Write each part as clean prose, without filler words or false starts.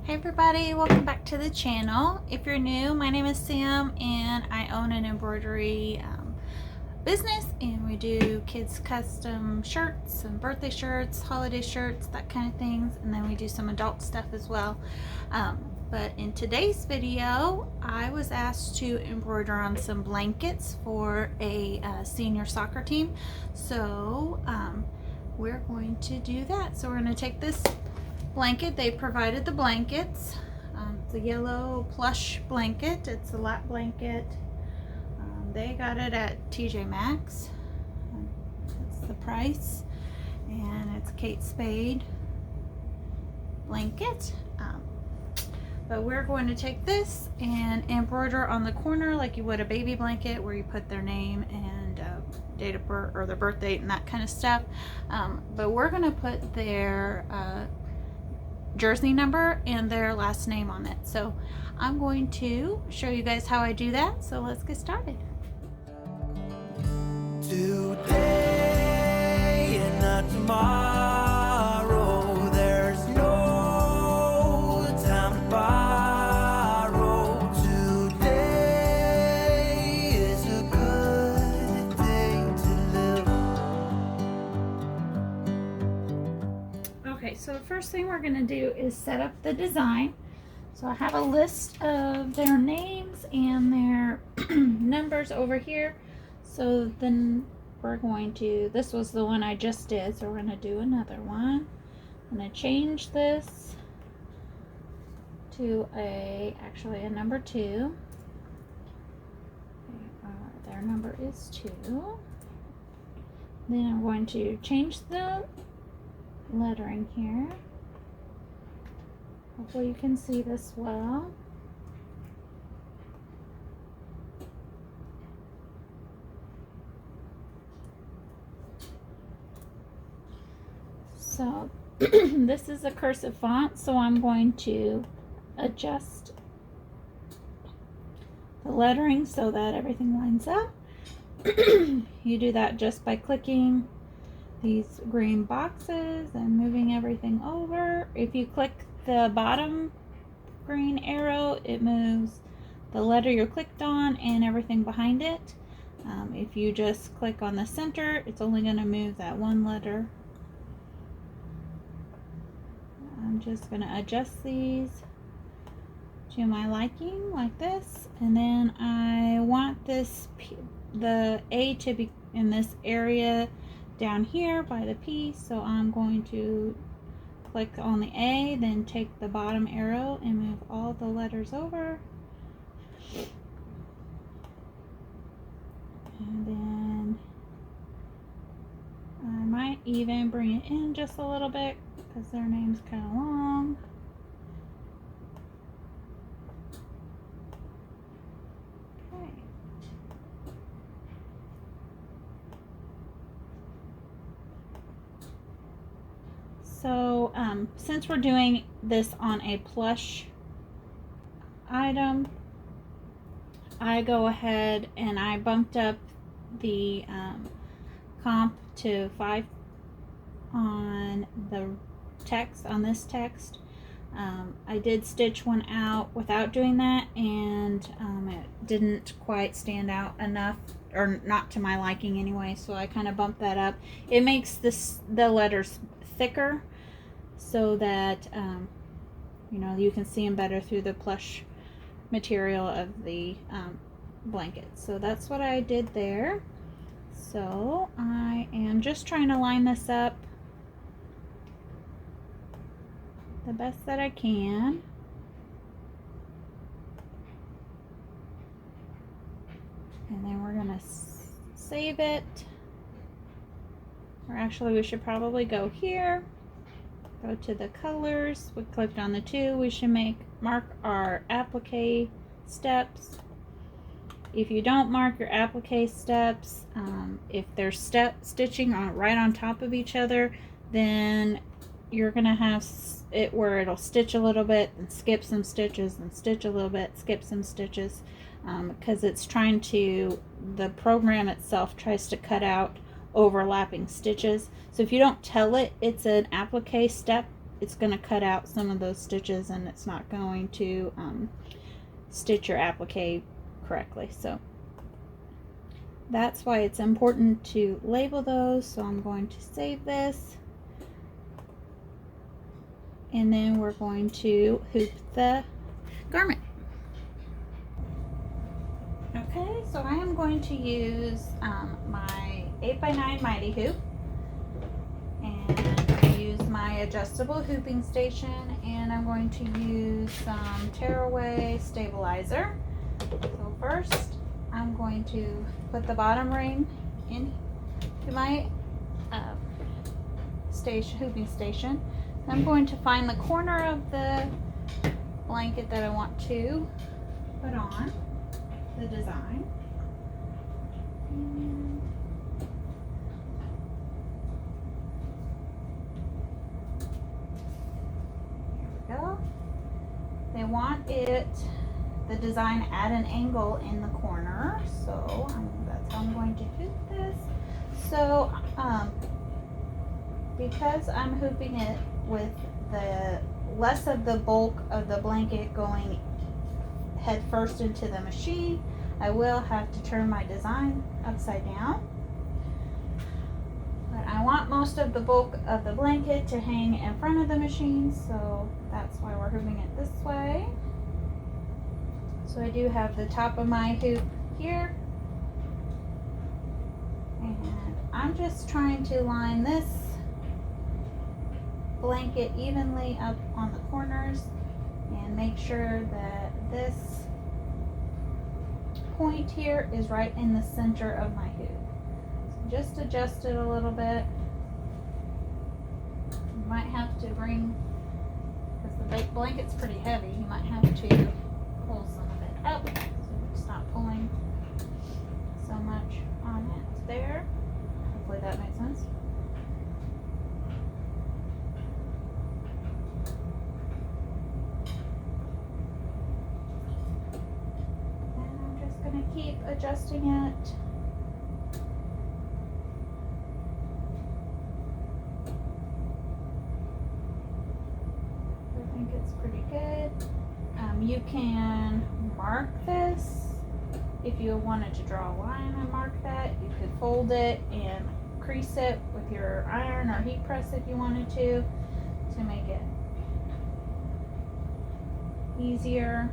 Hey everybody, welcome back to the channel. If you're new, my name is Sam and I own an embroidery business, and we do kids custom shirts and birthday shirts, holiday shirts, that kind of things, and then we do some adult stuff as well. But in today's video, I was asked to embroider on some blankets for a senior soccer team. So we're going to do that. So we're going to take this blanket. They provided the blankets. It's a yellow plush blanket. It's a Lite blanket. They got it at TJ Maxx. That's the price. And it's Kate Spade blanket. But we're going to take this and embroider on the corner like you would a baby blanket, where you put their name and date of birth or their birth date and that kind of stuff. But we're going to put their jersey number and their last name on it. So I'm going to show you guys how I do that. So let's get started. Today and not tomorrow, there's no time to borrow. Today is a good day to live. Okay, so the first thing we're going to do is set up the design. So I have a list of their names and their numbers over here. So then we're going to, this was the one I just did, so we're going to do another one. I'm going to change this to actually a number 2. Their number is 2. Then I'm going to change the lettering here. Hopefully you can see this well. So this is a cursive font, so I'm going to adjust the lettering so that everything lines up. You do that just by clicking these green boxes and moving everything over. If you click the bottom green arrow, it moves the letter you clicked on and everything behind it. If you just click on the center, it's only going to move that one letter. I'm just going to adjust these to my liking like this, and then I want this the A to be in this area down here by the P, so I'm going to click on the A, then take the bottom arrow and move all the letters over, and then I might even bring it in just a little bit because their name's kind of long. Okay. So since we're doing this on a plush item, I go ahead and I bumped up the comp to 5 on the text, on this text. I did stitch one out without doing that, and it didn't quite stand out enough, or not to my liking anyway, so I kind of bumped that up. It makes the letters thicker so that you know, you can see them better through the plush material of the blanket. So that's what I did there. So I am just trying to line this up the best that I can. And then we're gonna save it. Or actually, we should probably go here, go to the colors. We clicked on the 2. We should mark our applique steps. If you don't mark your applique steps, if they're stitching right on top of each other, then you're gonna have it where it'll stitch a little bit and skip some stitches and stitch a little bit, skip some stitches, because it's trying to, the program itself tries to cut out overlapping stitches. So if you don't tell it it's an applique step, it's going to cut out some of those stitches, and it's not going to stitch your applique correctly. So that's why it's important to label those. So I'm going to save this, and then we're going to hoop the garment. Okay, so I am going to use my 8x9 Mighty Hoop, and I use my adjustable hooping station, and I'm going to use some tearaway stabilizer. So first I'm going to put the bottom ring into my hooping station. I'm going to find the corner of the blanket that I want to put on the design. And there we go. They want the design at an angle in the corner, so that's how I'm going to hoop this. So because I'm hooping it with the less of the bulk of the blanket going head first into the machine, I will have to turn my design upside down. But I want most of the bulk of the blanket to hang in front of the machine, so that's why we're hooping it this way. So I do have the top of my hoop here, and I'm just trying to line this blanket evenly up on the corners and make sure that this point here is right in the center of my hoop. So just adjust it a little bit. You might have to bring, because the blanket's pretty heavy, you might have to pull some of it up so it's not pulling so much on it there. Hopefully that makes sense. Keep adjusting it. I think it's pretty good. You can mark this if you wanted to draw a line and mark that. You could fold it and crease it with your iron or heat press if you wanted to make it easier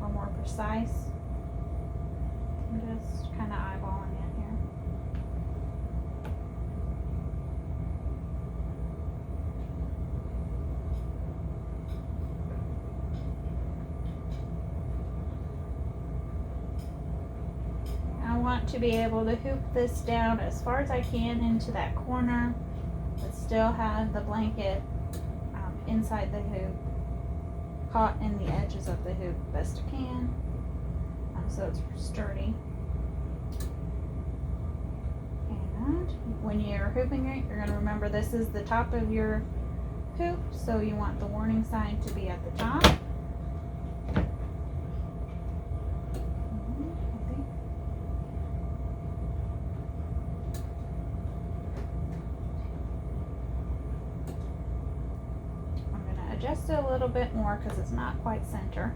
or more precise. I'm just kind of eyeballing it here. I want to be able to hoop this down as far as I can into that corner, but still have the blanket inside the hoop, caught in the edges of the hoop best I can. So it's sturdy. And when you're hooping it, you're going to remember this is the top of your hoop, so you want the warning sign to be at the top. I'm going to adjust it a little bit more because it's not quite center.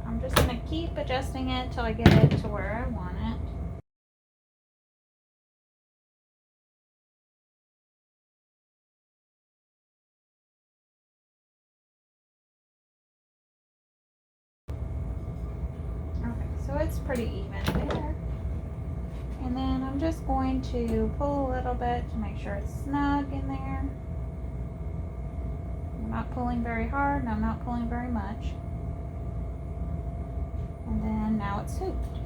I'm just going to keep adjusting it till I get it to where I want it. Okay, so it's pretty even there. And then I'm just going to pull a little bit to make sure it's snug in there. I'm not pulling very hard and I'm not pulling very much. And then now it's hooped.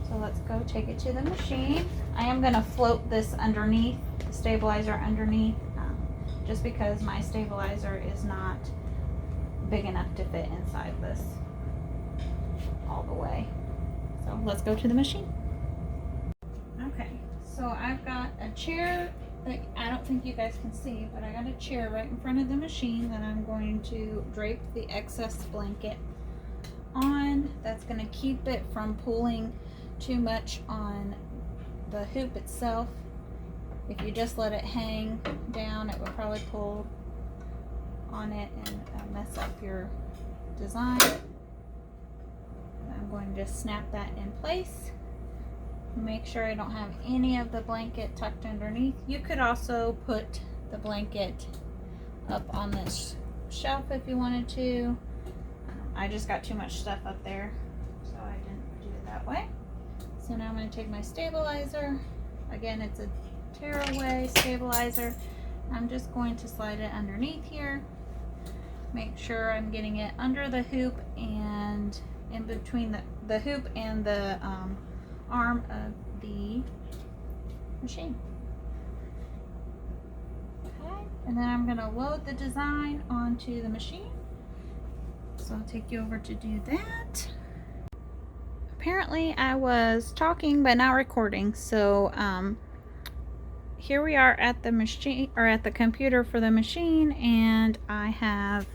So let's go take it to the machine. I am going to float this underneath, the stabilizer underneath, just because my stabilizer is not big enough to fit inside this all the way. So let's go to the machine. Okay, so I've got a chair that I don't think you guys can see, but I got a chair right in front of the machine that I'm going to drape the excess blanket on. That's going to keep it from pulling too much on the hoop itself. If you just let it hang down, it would probably pull on it and mess up your design. I'm going to just snap that in place. Make sure I don't have any of the blanket tucked underneath. You could also put the blanket up on this shelf if you wanted to. I just got too much stuff up there, so I didn't do it that way. So now I'm going to take my stabilizer. Again, it's a tearaway stabilizer. I'm just going to slide it underneath here. Make sure I'm getting it under the hoop and in between the hoop and the arm of the machine. Okay, and then I'm going to load the design onto the machine. So I'll take you over to do that. Apparently I was talking but not recording, so here we are at the machine, or at the computer for the machine, and I have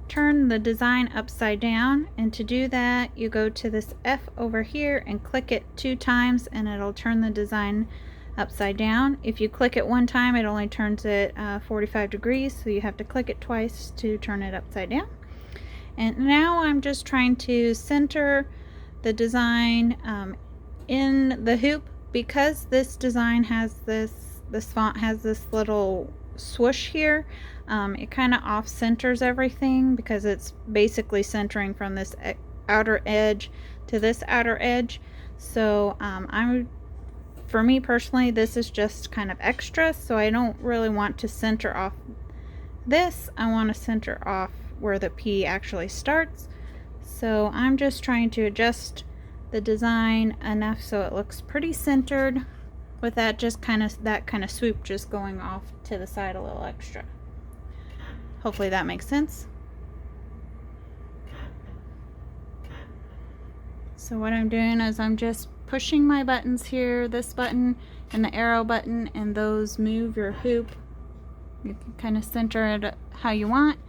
turned the design upside down. And to do that, you go to this F over here and click it 2 times and it'll turn the design upside down. If you click it 1 time, it only turns it 45 degrees, so you have to click it twice to turn it upside down. And now I'm just trying to center the design in the hoop. Because this design has this font has this little swoosh here, it kind of off centers everything, because it's basically centering from this outer edge to this outer edge. So for me personally, this is just kind of extra, so I don't really want to center off this. I want to center off where the P actually starts. So I'm just trying to adjust the design enough so it looks pretty centered, with that kind of swoop just going off to the side a little extra. Hopefully that makes sense. So what I'm doing is I'm just pushing my buttons here, this button and the arrow button, and those move your hoop. You can kind of center it how you want.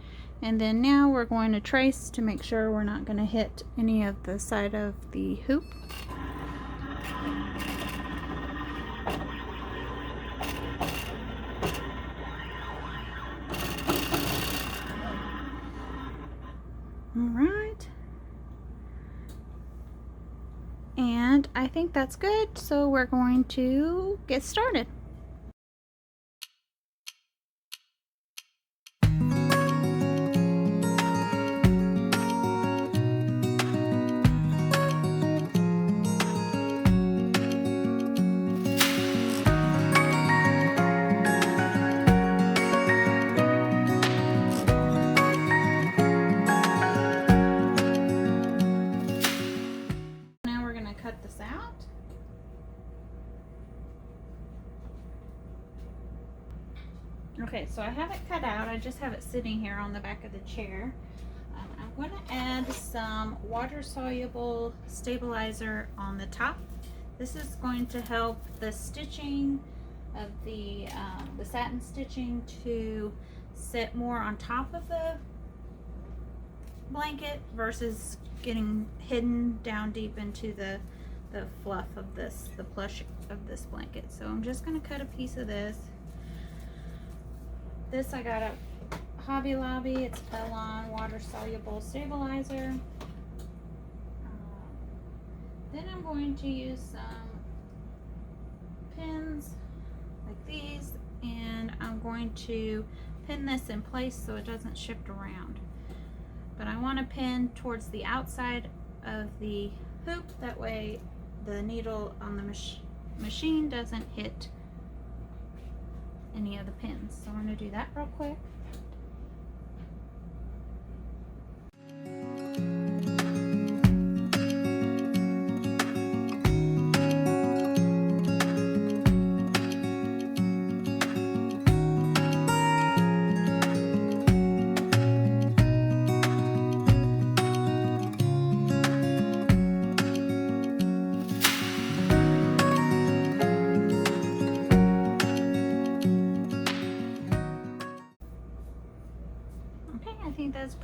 And then now we're going to trace to make sure we're not going to hit any of the side of the hoop. All right. And I think that's good, so we're going to get started. Okay, so I have it cut out. I just have it sitting here on the back of the chair. I'm going to add some water-soluble stabilizer on the top. This is going to help the stitching of the satin stitching to sit more on top of the blanket versus getting hidden down deep into the fluff of this, the plush of this blanket. So I'm just going to cut a piece of this. This I got at Hobby Lobby. It's Bellon water soluble stabilizer. Then I'm going to use some pins like these, and I'm going to pin this in place so it doesn't shift around. But I want to pin towards the outside of the hoop, that way the needle on the machine doesn't hit any of the pins. So I'm going to do that real quick.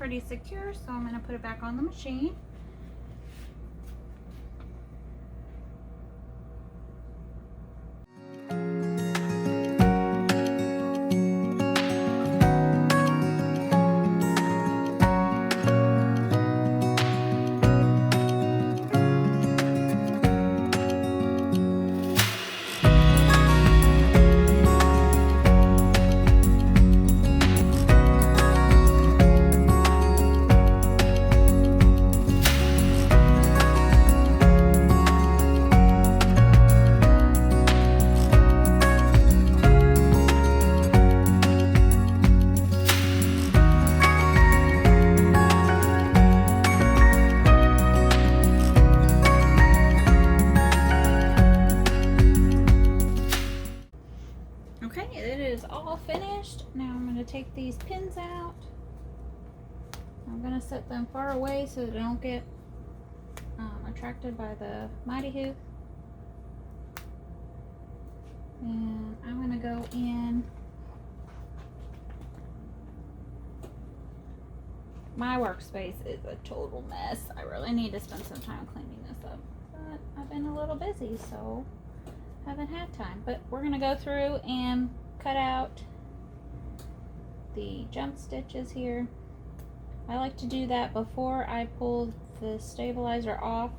pretty secure, so I'm going to put it back on the machine. Okay, it is all finished. Now I'm going to take these pins out. I'm going to set them far away so they don't get attracted by the mighty hoop. And I'm going to go in. My workspace is a total mess. I really need to spend some time cleaning this up. But I've been a little busy, so haven't had time. But we're going to go through and cut out the jump stitches here. I like to do that before I pull the stabilizer off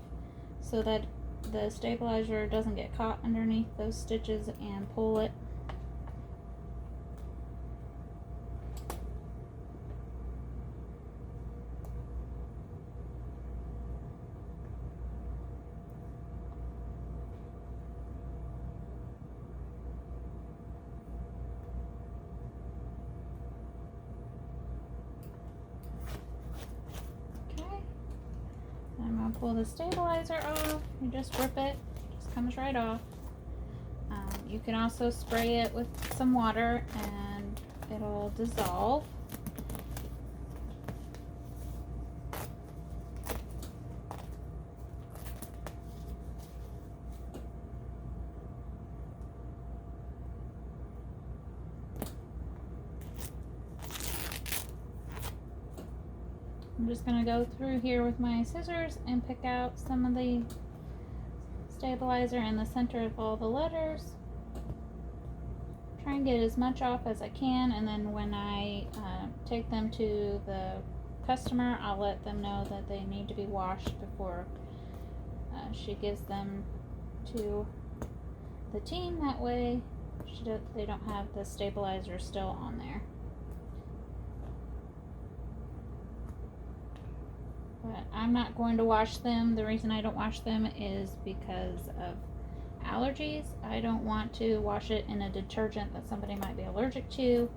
so that the stabilizer doesn't get caught underneath those stitches and pull it. I'm going to pull the stabilizer off. You just rip it. It just comes right off. You can also spray it with some water and it'll dissolve. I'm just going to go through here with my scissors and pick out some of the stabilizer in the center of all the letters. Try and get as much off as I can, and then when I take them to the customer, I'll let them know that they need to be washed before she gives them to the team. That way they don't have the stabilizer still on there. But I'm not going to wash them. The reason I don't wash them is because of allergies. I don't want to wash it in a detergent that somebody might be allergic to.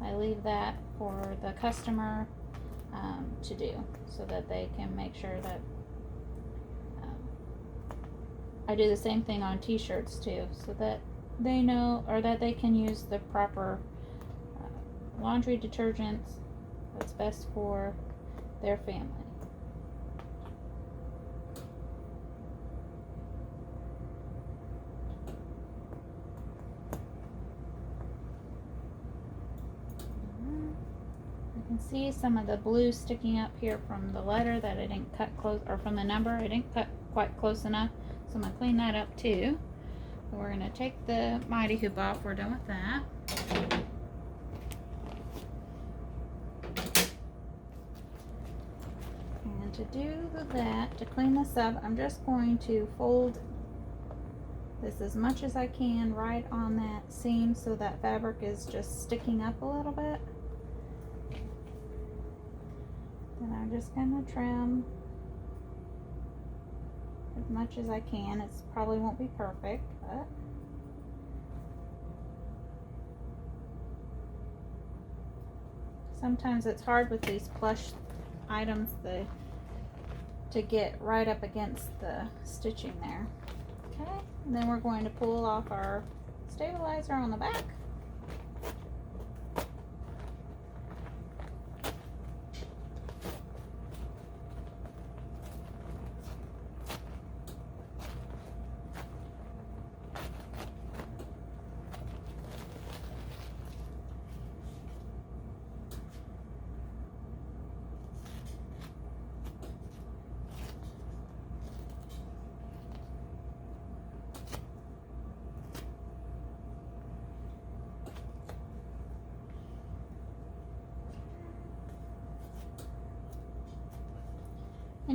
I leave that for the customer to do so that they can make sure that I do the same thing on t-shirts too, so that they know, or that they can use the proper laundry detergents that's best for their family. See some of the blue sticking up here from the letter that I didn't cut close, or from the number I didn't cut quite close enough, so I'm going to clean that up too. We're going to take the mighty hoop off. We're done with that. And to do that, to clean this up, I'm just going to fold this as much as I can right on that seam so that fabric is just sticking up a little bit. And I'm just going to trim as much as I can. It probably won't be perfect, but sometimes it's hard with these plush items to get right up against the stitching there. Okay, and then we're going to pull off our stabilizer on the back.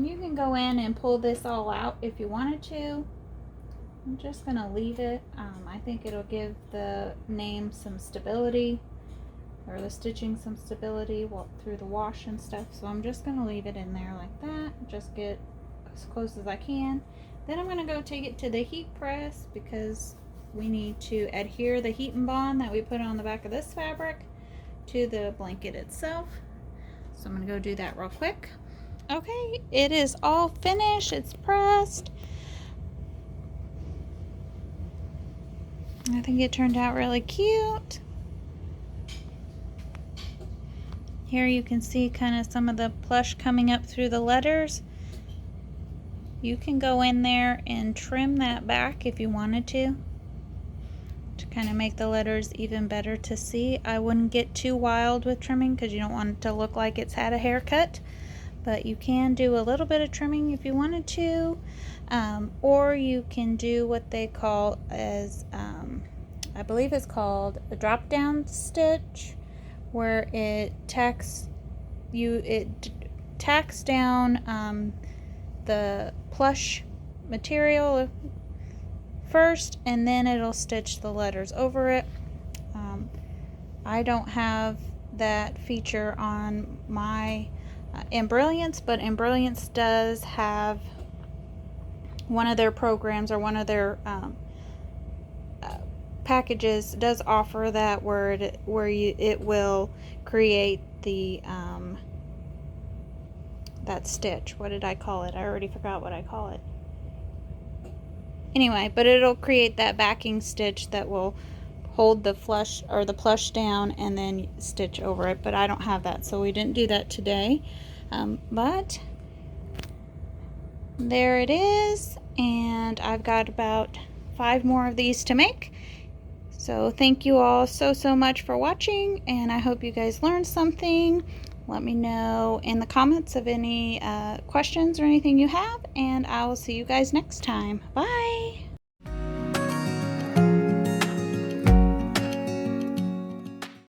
And you can go in and pull this all out if you wanted to. I'm just going to leave it. I think it'll give the name some stability, or the stitching some stability through the wash and stuff. So I'm just going to leave it in there like that. Just get as close as I can. Then I'm going to go take it to the heat press because we need to adhere the heat and bond that we put on the back of this fabric to the blanket itself. So I'm going to go do that real quick. Okay, it is all finished. It's pressed. I think it turned out really cute. Here you can see kind of some of the plush coming up through the letters. You can go in there and trim that back if you wanted to kind of make the letters even better to see. I wouldn't get too wild with trimming because you don't want it to look like it's had a haircut, but you can do a little bit of trimming if you wanted to, or you can do what they call as I believe it's called a drop down stitch, where it tacks down the plush material first, and then it'll stitch the letters over it. I don't have that feature on my Embrilliance, but Embrilliance does have one of their programs, or one of their packages does offer that, where it will create the that stitch. What did I call it? I already forgot what I call it. Anyway, but it'll create that backing stitch that will hold the flush or the plush down and then stitch over it, but I don't have that, so we didn't do that today. But there it is, and I've got about 5 more of these to make. So thank you all so much for watching, and I hope you guys learned something. Let me know in the comments of any questions or anything you have, and I will see you guys next time. Bye!